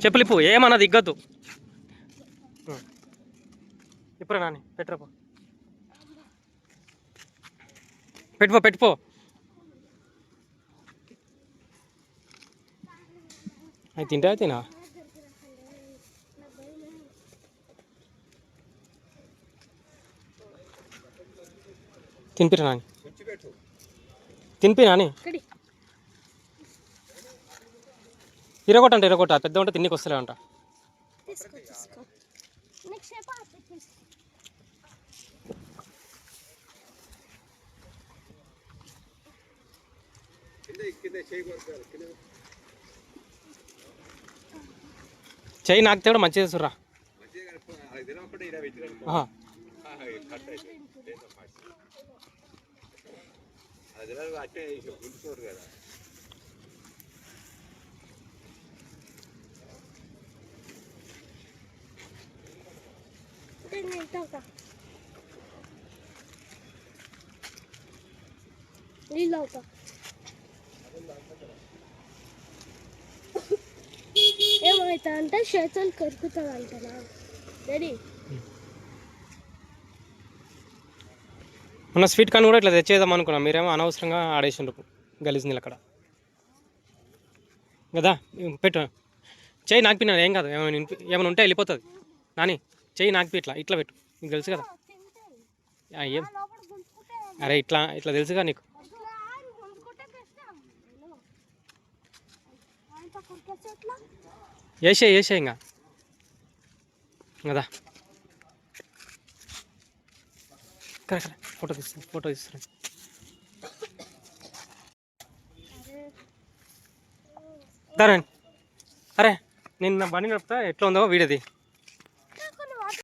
చెప్పులు ఇప్పు, ఏమన్నా దిగ్గద్దు. ఇప్పుడు నాని పెట్టుపో, పెట్టుపో. అవి తింటా తినా తినిపిరా నాని, తినిపి నాని. ఇరగొట్ట పెద్ద ఉంటే తిన్నికి వస్తలే అంట. చెయ్యి నాకితే కూడా మంచిగా చూడరా. ఏమవుతా అంటే చేతులు కొరుకుతుంది అంటనా రెడీ. మన స్వీట్ కార్న్ కూడా ఇట్లా తెచ్చేద్దాం అనుకున్నాం, మీరేమో అనవసరంగా ఆడేసిండ్రు గలీజ్ నీళ్ళు అక్కడ కదా. పెట్టు, చెయ్యి నాకిపినా ఏం కాదు, ఏమైనా ఉంటే వెళ్ళిపోతుంది నాని. చెయ్యి నాకిపి, ఇట్లా పెట్టు, నీకు తెలుసు కదా. ఏం అరే ఇట్లా తెలుసుగా నీకు. వేసే ఇంకా కదా. ఫోటో తీస్తాను. అరే నేను నా బండి నడుపుతా, ఎట్లా ఉందో వీడియోది.